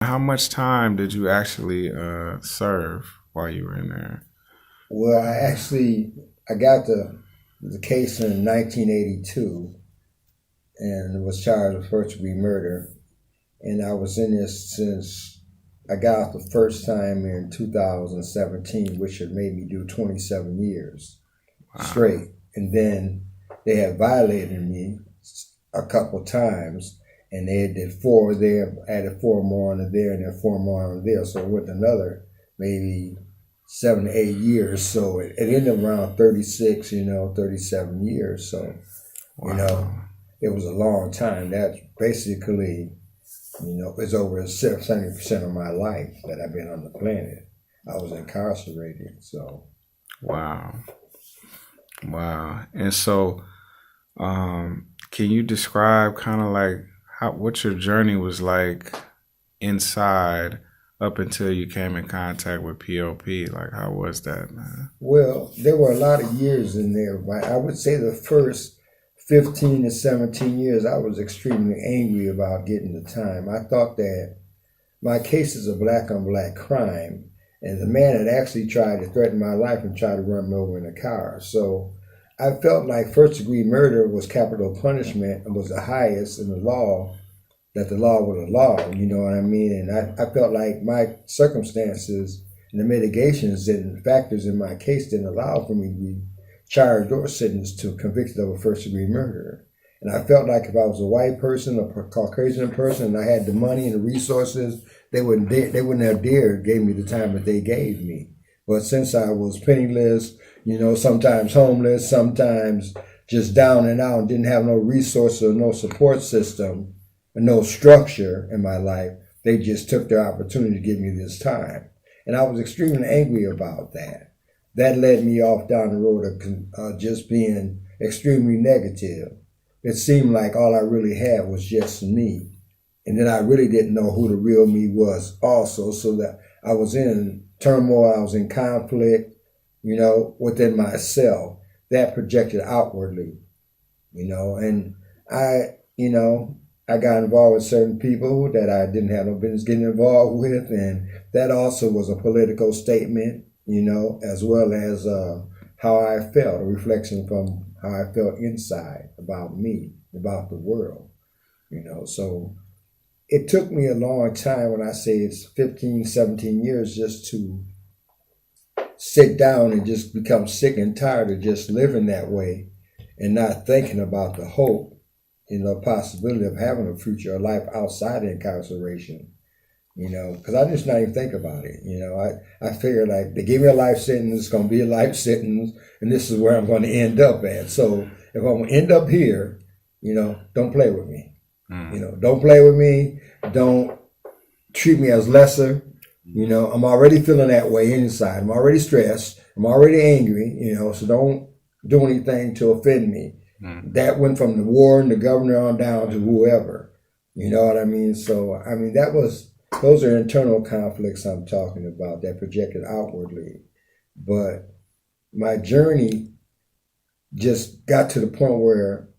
How much time did you actually serve while you were in there? Well, I got the case in 1982 and was charged with first degree murder. And I was in this since I got out the first time in 2017, which had made me do 27 years Wow. straight. And then they had violated me a couple times, and they did four there, added four more on there, and then four more on there. So it went another maybe 7 to 8 years. So it ended up around 36, 37 years. So, Wow. it was a long time. That's basically, it's over 70% of my life that I've been on the planet. I was incarcerated. So, Wow. Wow. And so, can you describe kind of like what your journey was like inside up until you came in contact with POP? Like, how was that, man? well, there were a lot of years in there, but I would say the first 15 to 17 years, I was extremely angry about getting the time. I thought that my case is a black on black crime, and the man had actually tried to threaten my life and try to run me over in a car. So I felt like first degree murder was capital punishment and was the highest in the law that the law would allow, you know what I mean? And I felt like my circumstances and the mitigations and factors in my case didn't allow for me to be charged or sentenced to convicted of a first degree murder. And I felt like if I was a white person, a Caucasian person, and I had the money and the resources, they wouldn't have dared gave me the time that they gave me. But since I was penniless, sometimes homeless, sometimes just down and out, and didn't have no resources or no support system, and no structure in my life, they just took their opportunity to give me this time. And I was extremely angry about that. That led me off down the road of just being extremely negative. It seemed like all I really had was just me. And then I really didn't know who the real me was also, so that I was in turmoil, I was in conflict, within myself. That projected outwardly, and I got involved with certain people that I didn't have no business getting involved with, and that also was a political statement, as well as how I felt, a reflection from how I felt inside about me, about the world, So it took me a long time, when I say it's 15, 17 years, just to sit down and just become sick and tired of just living that way and not thinking about the hope, possibility of having a future, a life outside of incarceration, because I just not even think about it. I figure like they give me a life sentence, it's going to be a life sentence, and this is where I'm going to end up at. So if I'm going to end up here, don't play with me. Don't play with me. Don't treat me as lesser. I'm already feeling that way inside. I'm already stressed. I'm already angry, so don't do anything to offend me. That went from the warden, the governor on down to whoever. You know what I mean? So, those are internal conflicts I'm talking about that projected outwardly. But my journey just got to the point where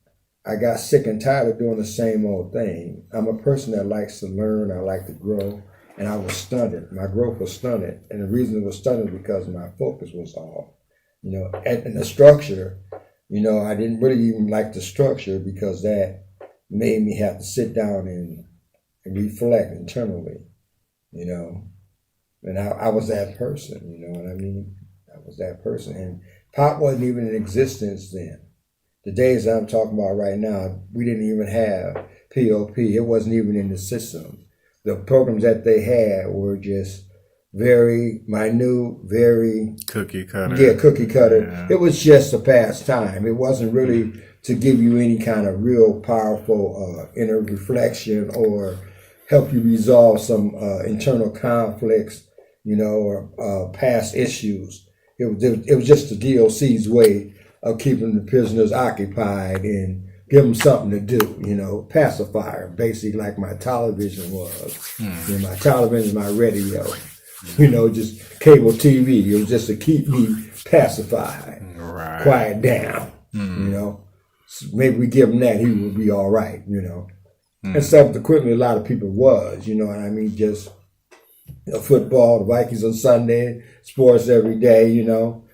I got sick and tired of doing the same old thing. I'm a person that likes to learn, I like to grow, and I was stunted. My growth was stunted. And the reason it was stunted because my focus was off. And the structure, I didn't really even like the structure because that made me have to sit down and reflect internally, And I was that person, you know what I mean? I was that person. And pop wasn't even in existence then. The days that I'm talking about right now, we didn't even have POP. It wasn't even in the system. The programs that they had were just very minute, very Cookie cutter. Yeah, cookie cutter. Yeah. It was just a pastime. It wasn't really to give you any kind of real powerful inner reflection or help you resolve some internal conflicts, or past issues. It was just the DOC's way of keeping the prisoners occupied and give them something to do, pacifier, basically like my television was. My television, my radio, just cable TV. It was just to keep me pacified, Right. quiet down, So maybe we give him that, he would be all right, And subsequently, a lot of people was, you know what I mean? Just football, the Vikings on Sunday, sports every day, you know.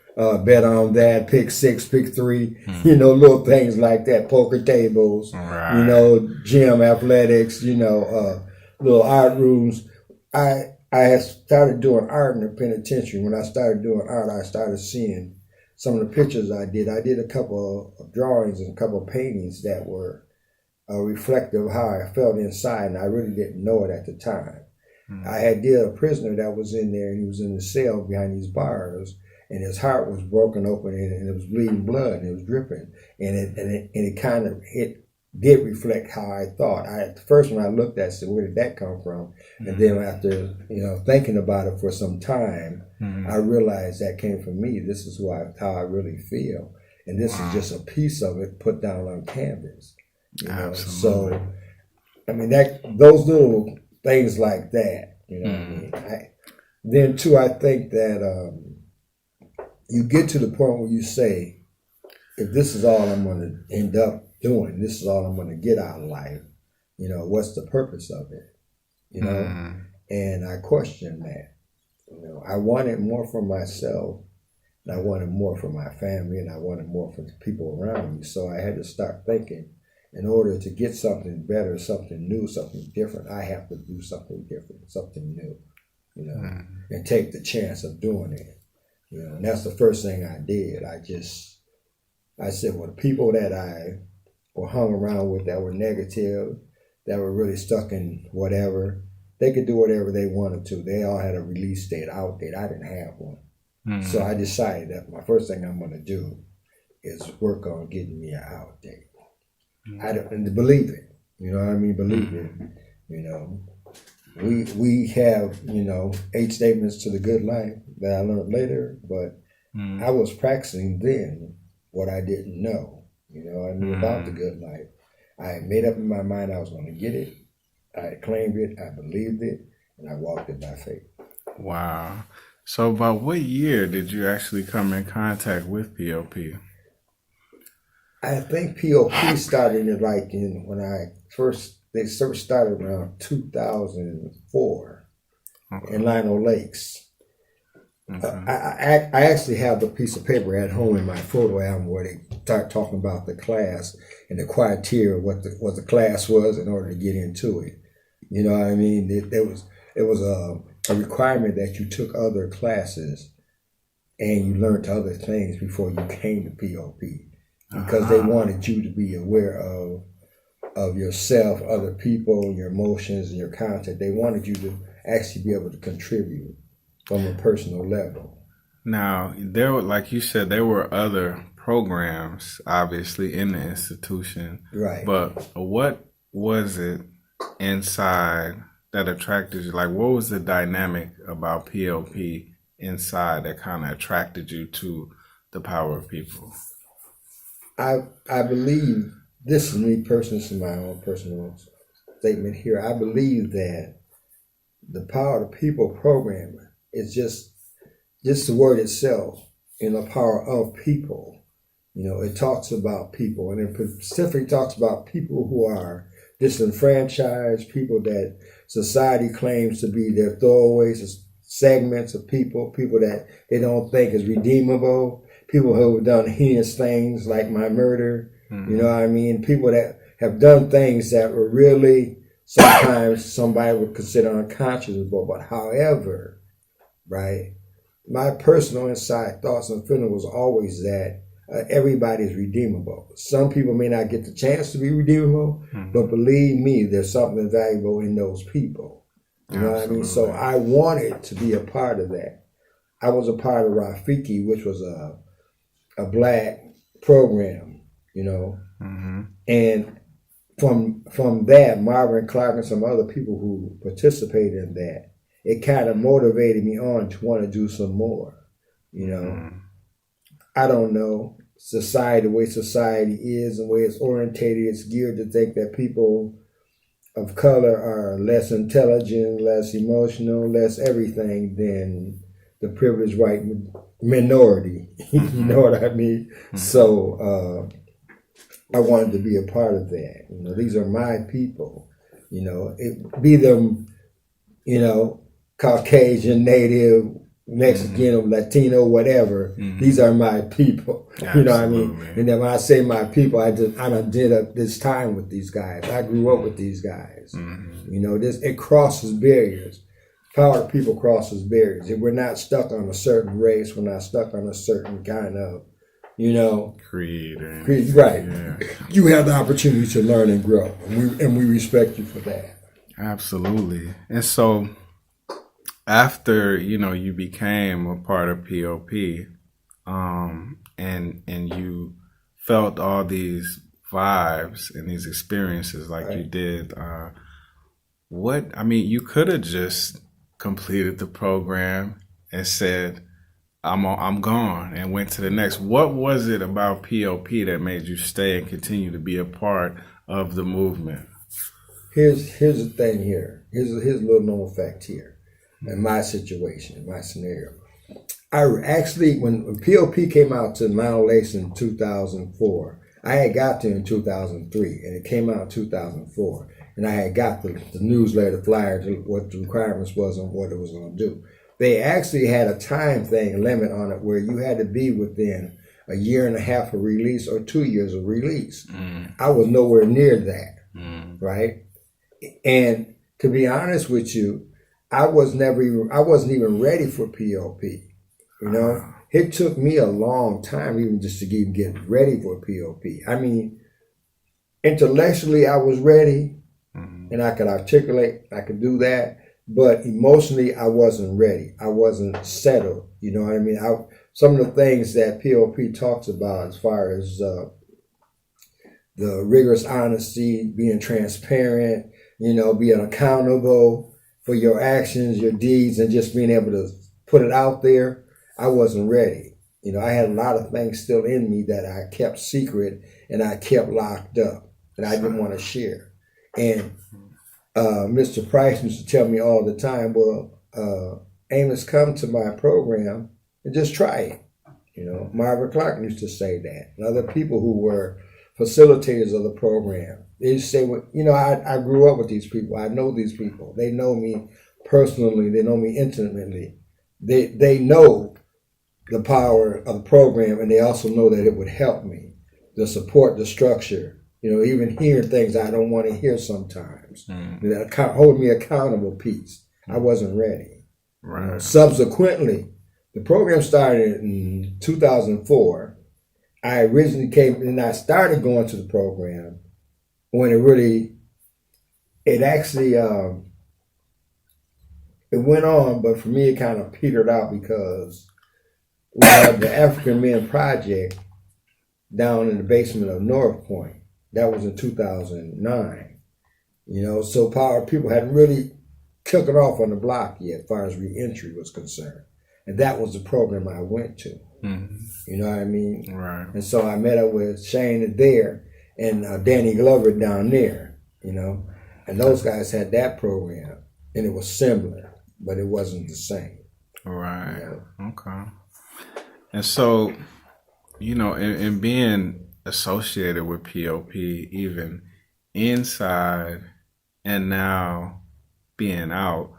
Bet on that, pick six, pick three, you know, little things like that, poker tables, you know, gym athletics, you know, little art rooms. I had started doing art in the penitentiary. When I started doing art, I started seeing some of the pictures I did. I did a couple of drawings and a couple of paintings that were reflective of how I felt inside, and I really didn't know it at the time. I had did a prisoner that was in there, and he was in the cell behind these bars, and his heart was broken open, and it was bleeding blood, and it was dripping, and it kind of did reflect how I thought. At first, when I looked at it, I said, where did that come from? And then after, you know, thinking about it for some time, I realized that came from me. This is how I really feel, and this is just a piece of it put down on canvas. You know? So, I mean, those little things like that, you know what I mean? Then, too, I think that you get to the point where you say, if this is all I'm going to end up doing, this is all I'm going to get out of life, you know, what's the purpose of it? You know? And I questioned that. You know, I wanted more for myself, and I wanted more for my family, and I wanted more for the people around me. So I had to start thinking, in order to get something better, something new, something different, I have to do something different, something new, you know, and take the chance of doing it. You know, and that's the first thing I did. I said, well, the people that I were hung around with that were negative, that were really stuck in whatever, they could do whatever they wanted to. They all had a release date, out date. I didn't have one. So I decided that my first thing I'm going to do is work on getting me an out date. I don't believe it. You know what I mean? Believe it. You know, we have, you know, 8 statements to the good life that I learned later, but I was practicing then what I didn't know. You know what I mean? About the good life. I had made up in my mind I was going to get it. I had claimed it. I believed it, and I walked it by faith. Wow. So about what year did you actually come in contact with POP? I think POP started when they first started around 2004 in Lino Lakes. I actually have the piece of paper at home in my photo album where they start talking about the class and the criteria, what the class was in order to get into it. You know what I mean? It was a requirement that you took other classes and you learned other things before you came to POP. Because they wanted you to be aware of yourself, other people, your emotions, and your content. They wanted you to actually be able to contribute from a personal level. Now, like you said, there were other programs, obviously, in the institution. Right. But what was it inside that attracted you? Like, what was the dynamic about POP inside that kind of attracted you to the power of people? I believe, this is me personally, this is my own personal statement here. I believe that the Power of the People program is just the word itself, in the power of people. You know, it talks about people, and it specifically talks about people who are disenfranchised, people that society claims to be their throwaways, segments of people that they don't think is redeemable. People who have done heinous things like my murder, you know what I mean? People that have done things that were really sometimes somebody would consider unconscionable. But however, right, my personal inside thoughts and feeling was always that everybody is redeemable. Some people may not get the chance to be redeemable, but believe me, there's something valuable in those people. You know what I mean? So I wanted to be a part of that. I was a part of Rafiki, which was a Black program, you know, and from that, Marvin Clark and some other people who participated in that, it kind of motivated me on to want to do some more, you know. I don't know, the way society is, and the way it's orientated, it's geared to think that people of color are less intelligent, less emotional, less everything than the privileged white minority. You know what I mean? So I wanted to be a part of that. You know, these are my people. You know, it be them, you know, Caucasian, Native, Mexican, Latino, whatever. These are my people. Absolutely. You know what I mean? And then when I say my people, I done did up this time with these guys. I grew up with these guys. You know, it crosses barriers. Power of people crosses barriers. If we're not stuck on a certain race, we're not stuck on a certain kind of, you know, creed. Right. Yeah. You have the opportunity to learn and grow, and we respect you for that. Absolutely. And so, after you became a part of POP, and you felt all these vibes and these experiences like you did, you could have just completed the program and said, I'm gone, and went to the next. What was it about POP that made you stay and continue to be a part of the movement? Here's the thing here. Here's a little known fact here. In my situation, in my scenario, I actually, when POP came out to Mount Lace in 2004, I had got there in 2003, and it came out in 2004, and I had got the newsletter flyer to what the requirements was and what it was going to do. They actually had a time limit on it where you had to be within a year and a half of release or 2 years of release. I was nowhere near that, right? And to be honest with you, I wasn't even ready for POP. You know, it took me a long time even just to get ready for POP. I mean, intellectually I was ready, and I could articulate, I could do that, but emotionally I wasn't ready. I wasn't settled. You know what I mean? Some of the things that POP talks about as far as the rigorous honesty, being transparent, being accountable for your actions, your deeds, and just being able to put it out there, I wasn't ready. I had a lot of things still in me that I kept secret and I kept locked up that I didn't want to share. And Mr. Price used to tell me all the time, well, Amos, come to my program and just try it. Marvin Clark used to say that. And other people who were facilitators of the program, they used to say, well, I grew up with these people. I know these people. They know me personally. They know me intimately. They know the power of the program, and they also know that it would help me, the support, the structure, even hearing things I don't want to hear sometimes. That hold me accountable piece. I wasn't ready. Right. Subsequently, the program started in 2004. I originally came, and I started going to the program when it actually it went on, but for me it kind of petered out because we had the African Men Project down in the basement of North Point. That was in 2009. So power people hadn't really took it off on the block yet as far as reentry was concerned. And that was the program I went to. You know what I mean? Right. And so I met up with Shane there and Danny Glover down there, and those guys had that program, and it was similar, but it wasn't the same. Right. Okay. And so, in being associated with POP, even inside and now being out,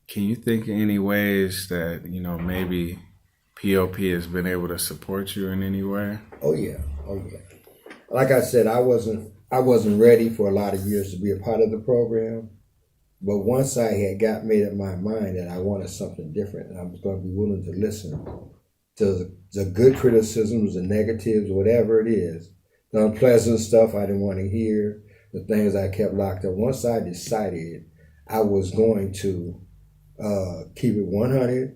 can you think of any ways that, maybe POP has been able to support you in any way? Oh yeah. Like I said, I wasn't ready for a lot of years to be a part of the program. But once I had made up my mind that I wanted something different, and I was going to be willing to listen to the good criticisms, the negatives, whatever it is, the unpleasant stuff I didn't want to hear, the things I kept locked up. Once I decided I was going to keep it 100,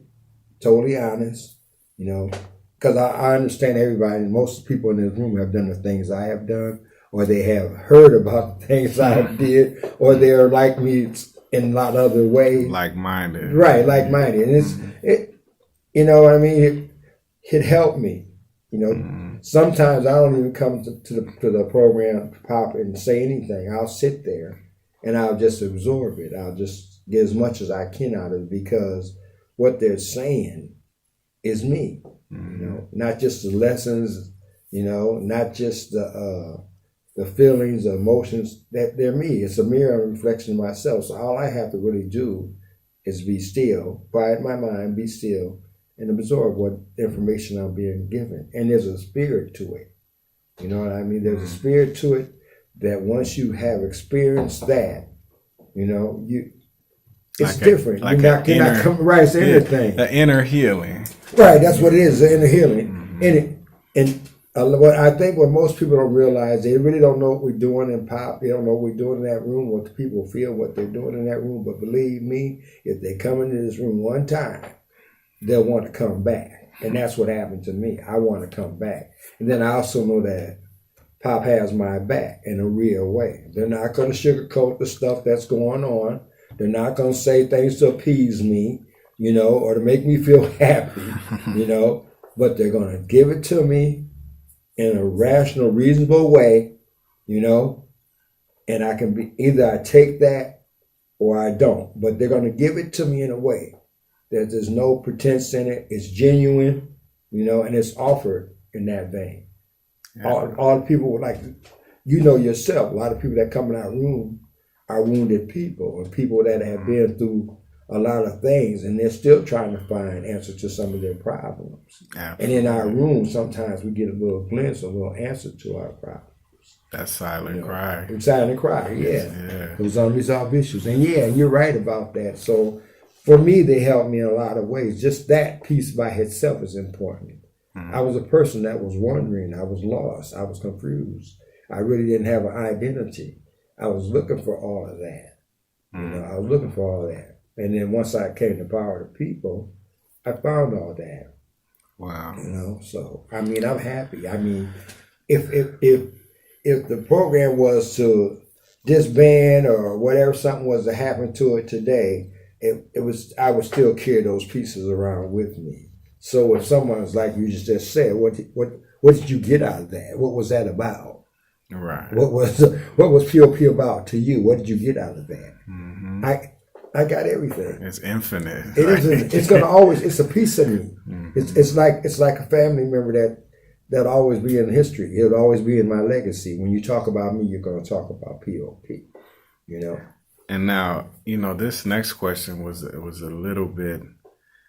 totally honest, because I understand everybody, most people in this room have done the things I have done, or they have heard about the things I did, or they're like me in a lot of other ways. Like-minded. Right, like-minded. And it helped me. Sometimes I don't even come to the program pop and say anything. I'll sit there and I'll just absorb it. I'll just get as much as I can out of it, because what they're saying is me. Not just the lessons, not just the the feelings, the emotions, that they're me. It's a mirror and reflection of myself. So all I have to really do is be still, quiet my mind, be still, and absorb what information I'm being given. And there's a spirit to it. You know what I mean? There's a spirit to it that once you have experienced that, you know, it's like different. You're not coming right. It's the inner thing. The inner healing. Right. That's what it is. The inner healing. And what I think what most people don't realize, they really don't know what we're doing in pop. They don't know what we're doing in that room, what the people feel, what they're doing in that room. But believe me, if they come into this room one time, they'll want to come back. And that's what happened to me. I want to come back. And then I also know that Pop has my back in a real way. They're not going to sugarcoat the stuff that's going on. They're not going to say things to appease me, you know, or to make me feel happy, you know. But they're going to give it to me in a rational, reasonable way, you know. And I can be, either I take that or I don't. But they're going to give it to me in a way that there's no pretense in it. It's genuine, you know, and it's offered in that vein. Yeah. All the people would like, you know yourself, a lot of people that come in our room are wounded people and people that have been through a lot of things and they're still trying to find answers to some of their problems. Absolutely. And in our room, sometimes we get a little glimpse, a little answer to our problems. That silent cry. Silent cry, yeah. Those unresolved issues. And yeah, you're right about that. So for me, they helped me in a lot of ways. Just that piece by itself is important. Mm-hmm. I was a person that was wandering. I was lost. I was confused. I really didn't have an identity. I was looking for all of that. Mm-hmm. You know, I was looking for all of that. And then once I came to Power of the People, I found all that. Wow. You know, so I mean, I'm happy. I mean, if the program was to disband or whatever, something was to happen to it today, I would still carry those pieces around with me. So if someone's like you just said, what did you get out of that? What was that about? Right. What was POP about to you? What did you get out of that? Mm-hmm. I got everything. It's infinite. It's gonna always. It's a piece of me. Mm-hmm. It's like a family member that'll always be in history. It'll always be in my legacy. When you talk about me, you're gonna talk about POP. You know. And now, you know, this next question was a little bit.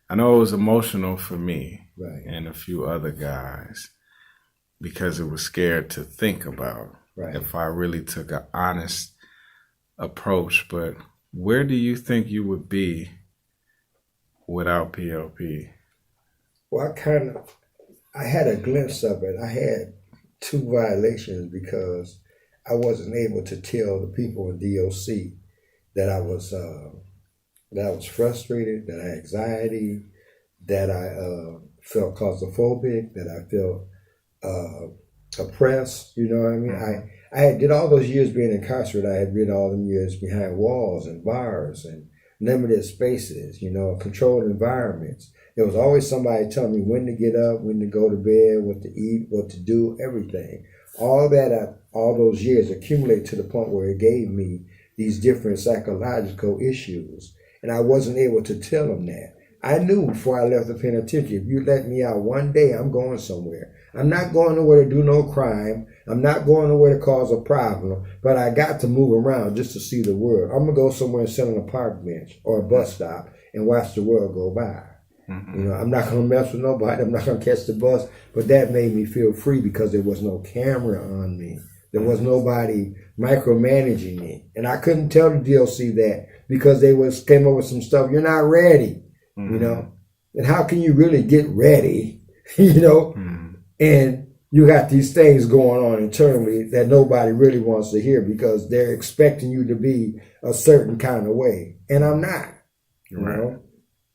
I know it was emotional for me and a few other guys because it was scared to think about if I really took an honest approach. But where do you think you would be without POP? Well, I had a glimpse of it. I had 2 violations because I wasn't able to tell the people in DOC that I was frustrated, that I had anxiety, that I felt claustrophobic, that I felt oppressed. You know what I mean? I had did all those years being incarcerated. I had been all them years behind walls and bars and limited spaces, you know, controlled environments. There was always somebody telling me when to get up, when to go to bed, what to eat, what to do, everything. All that, all those years accumulated to the point where it gave me these different psychological issues. And I wasn't able to tell them that. I knew before I left the penitentiary, if you let me out one day, I'm going somewhere. I'm not going nowhere to do no crime. I'm not going nowhere to cause a problem, but I got to move around just to see the world. I'm going to go somewhere and sit on a park bench or a bus stop and watch the world go by. Mm-hmm. You know, I'm not going to mess with nobody. I'm not going to catch the bus, but that made me feel free because there was no camera on me. There was nobody micromanaging me. And I couldn't tell the DLC that because they came up with some stuff. You're not ready, you know. And how can you really get ready, you know? And you got these things going on internally that nobody really wants to hear because they're expecting you to be a certain kind of way. And I'm not, you know.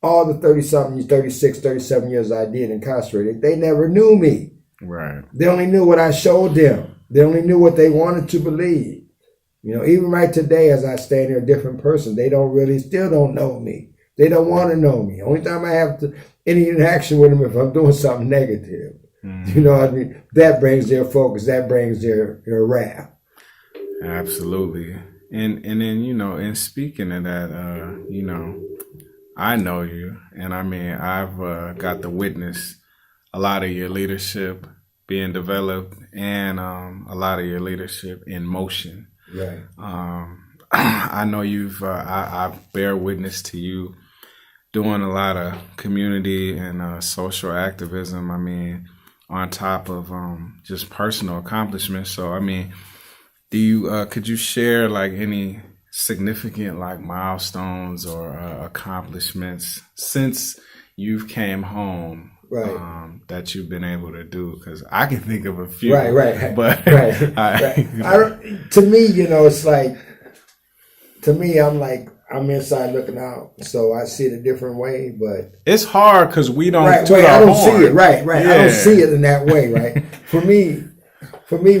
All the 30-something, 36, 37 years I did incarcerated, they never knew me. Right. They only knew what I showed them. They only knew what they wanted to believe. You know, even right today as I stand here a different person, they still don't know me. They don't want to know me. Only time I have any interaction with them if I'm doing something negative. You know what I mean? That brings their focus. That brings their wrath. Absolutely. And then, you know, in speaking of that, you know, I know you. And I mean, I've got to witness a lot of your leadership being developed and a lot of your leadership in motion. Right. I know I bear witness to you doing a lot of community and social activism. I mean, on top of just personal accomplishments. So, I mean, could you share like any significant like milestones or accomplishments since you've came home? Right. That you've been able to do? Because I can think of a few. Right. But right. To me, it's like, I'm inside looking out, so I see it a different way. But it's hard because we don't. I don't see it. Right. Yeah. I don't see it in that way. Right. For me,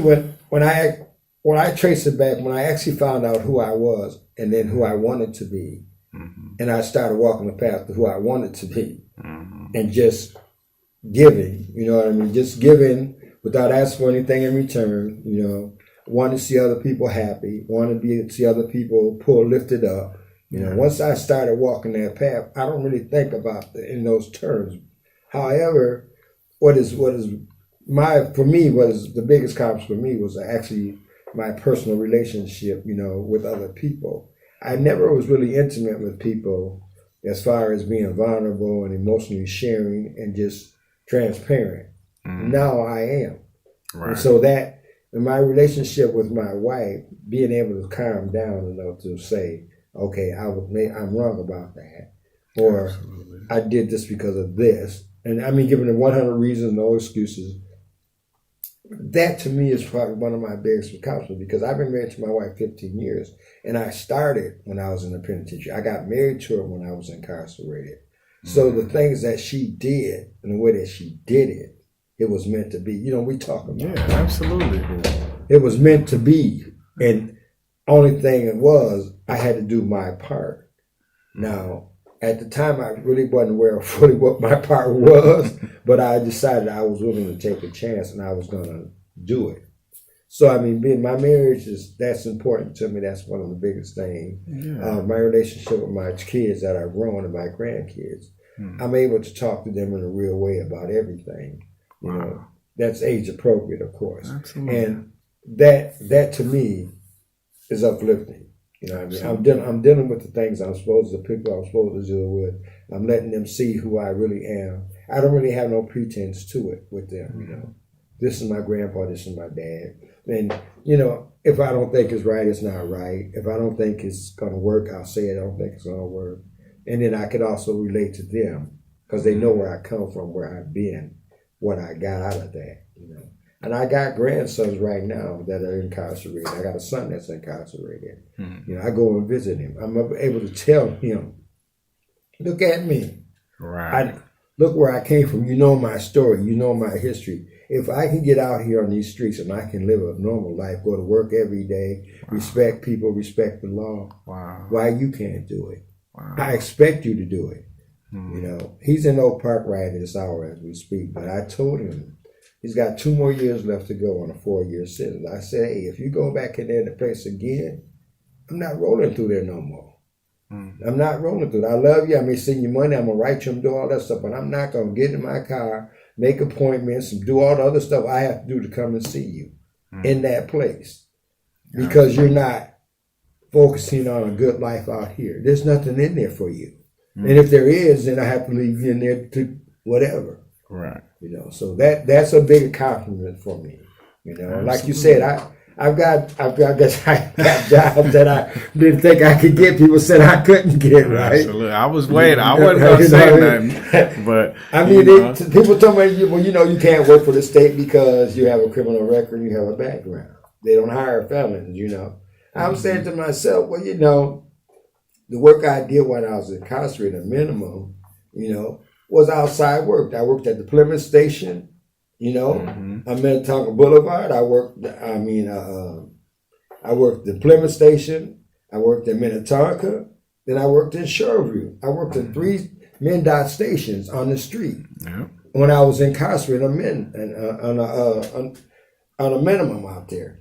when I trace it back, when I actually found out who I was and then who I wanted to be, and I started walking the path to who I wanted to be, and just giving, you know what I mean? Just giving without asking for anything in return, want to see other people happy, want to see other people lifted up. Once I started walking that path, I don't really think about it in those terms. However, what is the biggest accomplishment for me was actually my personal relationship, with other people. I never was really intimate with people as far as being vulnerable and emotionally sharing and just transparent. Now I am. Right. And so that in my relationship with my wife, being able to calm down enough to say, okay, I'm wrong about that. Or absolutely, I did this because of this. And I mean, giving them 100 reasons, no excuses. That to me is probably one of my biggest accomplishments because I've been married to my wife 15 years. And I started when I was in the penitentiary. I got married to her when I was incarcerated. So the things that she did and the way that she did it, it was meant to be. We talk about it. Yeah, absolutely. It was meant to be. And only thing it was, I had to do my part. Now, at the time, I really wasn't aware of fully what my part was, but I decided I was willing to take a chance and I was going to do it. So, I mean, my marriage that's important to me. That's one of the biggest things. Yeah. My relationship with my kids that I've grown and my grandkids, I'm able to talk to them in a real way about everything. That's age appropriate, of course. Absolutely. And that to me is uplifting. I mean, I'm dealing with the things the people I'm supposed to deal with. I'm letting them see who I really am. I don't really have no pretense to it with them. This is my grandpa, this is my dad. And, if I don't think it's right, it's not right. If I don't think it's going to work, I'll say it. I don't think it's going to work. And then I could also relate to them because they know where I come from, where I've been, what I got out of that, And I got grandsons right now that are incarcerated. I got a son that's incarcerated. I go and visit him. I'm able to tell him, look at me. Right. Look where I came from. You know my story. You know my history. If I can get out here on these streets and I can live a normal life, go to work every day, respect people, respect the law, why you can't do it? I expect you to do it. He's in Oak Park right at this hour as we speak, but I told him he's got 2 more years left to go on a 4-year sentence. I said, hey, if you go back in there to place again, I'm not rolling through there no more. I'm not rolling through it. I love you. I may send you money. I'm going to write you and do all that stuff, but I'm not going to get in my car, make appointments, and do all the other stuff I have to do to come and see you in that place because you're not focusing on a good life out here. There's nothing in there for you. And if there is, then I have to leave you in there to whatever. Right. So that's a big accomplishment for me. Like you said, I got jobs that I didn't think I could get. People said I couldn't get, right? Absolutely. I was waiting. I wasn't going to say nothing. But I mean, people tell me, well, you can't work for the state because you have a criminal record and you have a background. They don't hire felons, I'm saying to myself, well, the work I did when I was incarcerated, minimum, was outside work. I worked at the Plymouth Station, on Minnetonka Boulevard. I worked the Plymouth Station. I worked in Minnetonka. Then I worked in Shoreview. I worked in 3 MnDOT stations on the street when I was incarcerated on a minimum out there,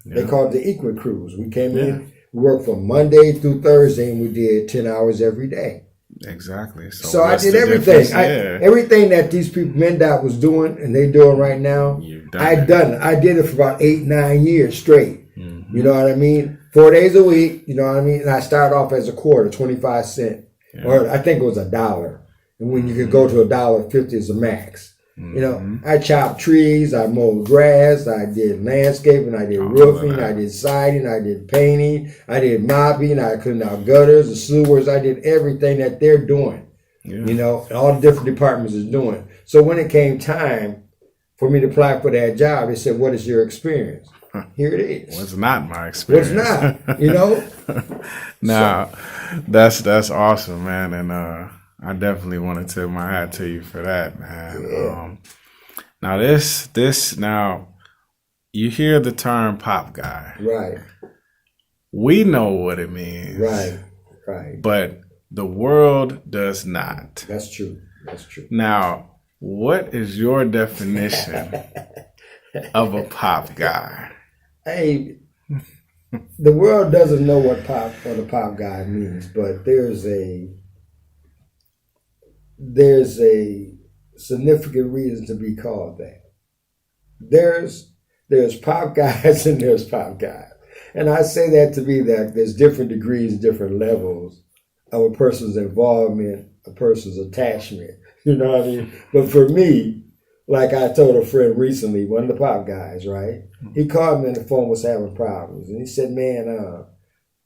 They called it the Equal Crews. We came in, we worked from Monday through Thursday, and we did 10 hours every day. Exactly. So I what's did the everything. difference? Yeah. Everything that these people, MnDOT was doing and they doing right now, You've done I it. done it. I did it for about 8-9 years straight. Mm-hmm. You know what I mean? 4 days a week. You know what I mean? And I started off as a quarter, 25 cents, or I think it was $1. And when you could go to $1.50 is the max. You know, I chopped trees, I mowed grass, I did landscaping, I did roofing, I did siding, I did painting, I did mopping, I cleaned out gutters, the sewers, I did everything that they're doing. Yeah. You know, and all the different departments is doing. So when it came time for me to apply for that job, they said, "What is your experience?" Here it is. Was not my experience. Was not, you know. Now, that's awesome, man, and I definitely want to tip my hat to you for that, man. Yeah. Now now you hear the term pop guy. Right. We know what it means. Right. But the world does not. That's true. That's true. Now, what is your definition of a pop guy? Hey, the world doesn't know what a pop guy means, but there's a significant reason to be called that. There's pop guys and there's pop guys. And I say that to be that there's different degrees, different levels of a person's involvement, a person's attachment. You know what I mean? But for me, like I told a friend recently, one of the pop guys, right? He called me on the phone, was having problems. And he said, "Man,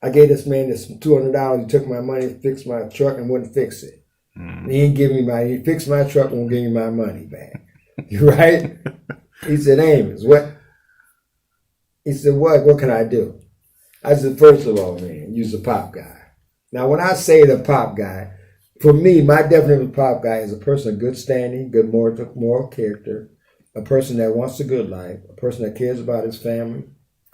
I gave this man this $200. He took my money, fixed my truck, and wouldn't fix it. He didn't give me he fixed my truck, won't give me my money back." Right? He said, "Amos, what?" He said, what can I do?" I said, "First of all, man, you're a pop guy." Now, when I say the pop guy, for me, my definition of a pop guy is a person of good standing, good moral character, a person that wants a good life, a person that cares about his family,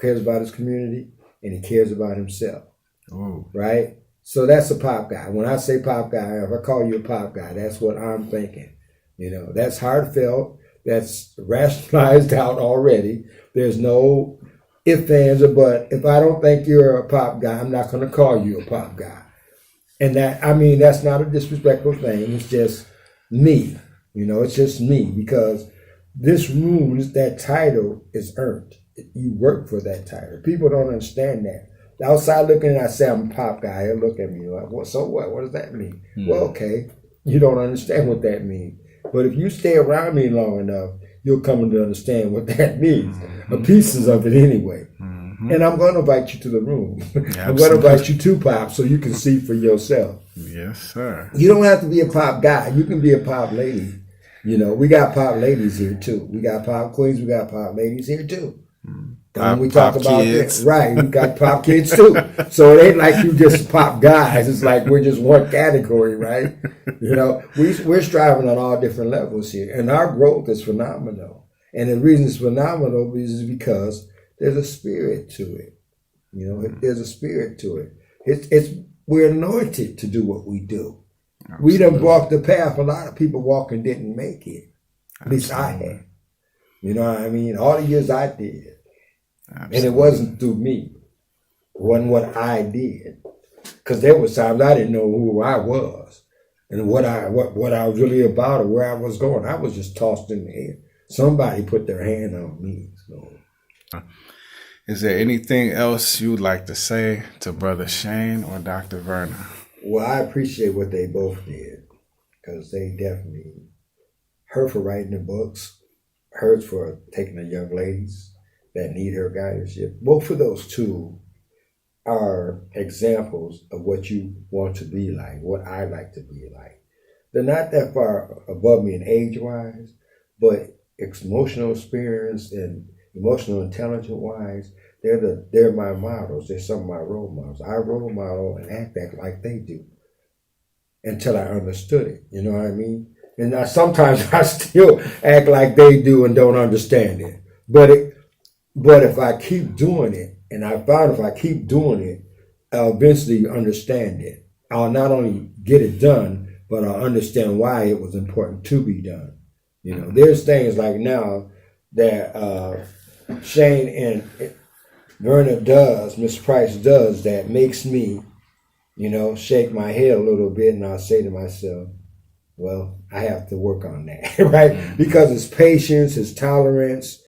cares about his community, and he cares about himself. Ooh. Right? So that's a pop guy. When I say pop guy, if I call you a pop guy, that's what I'm thinking. You know, that's heartfelt. That's rationalized out already. There's no ifs, ands, or buts. If I don't think you're a pop guy, I'm not going to call you a pop guy. And that's not a disrespectful thing. It's just me. You know, it's just me, because this room, that title is earned. You work for that title. People don't understand that. Outside looking, I say I'm a pop guy. They look at me like, "What? So what? What does that mean?" Well, okay, you don't understand what that means. But if you stay around me long enough, you'll come to understand what that means. Pieces of it anyway. And I'm going to invite you to the room. I'm going to invite you to pop so you can see for yourself. Yes, sir. You don't have to be a pop guy. You can be a pop lady. You know, we got pop ladies here too. We got pop queens. We got pop ladies here too. And we talk about kids. this, right? We got pop kids too. So it ain't like you just pop guys. It's like we're just one category, right? You know, we're striving on all different levels here, and our growth is phenomenal. And the reason it's phenomenal is because there's a spirit to it. You know, there's a spirit to it. We're anointed to do what we do. Absolutely. We done walked the path a lot of people walking didn't make it. At least I had. You know what I mean? All the years I did. Absolutely. And it wasn't through me. It wasn't what I did. Because there was times I didn't know who I was and what I was really about or where I was going. I was just tossed in the air. Somebody put their hand on me. So. Is there anything else you would like to say to Brother Shane or Dr. Verna? Well, I appreciate what they both did, because they definitely, her for writing the books, hers for taking the young ladies that need her guidance. Both of those two are examples of what you want to be like, what I like to be like. They're not that far above me in age-wise, but emotional experience and emotional intelligence-wise, they're my models. They're some of my role models. I role model and act like they do until I understood it. You know what I mean? And sometimes I still act like they do and don't understand it. But if I keep doing it, and I found if I keep doing it, I'll eventually understand it. I'll not only get it done, but I'll understand why it was important to be done. You know, there's things like now that Shane and Verna does, Miss Price does, that makes me shake my head a little bit, and I'll say to myself, well, I have to work on that, right? Because it's patience, it's tolerance,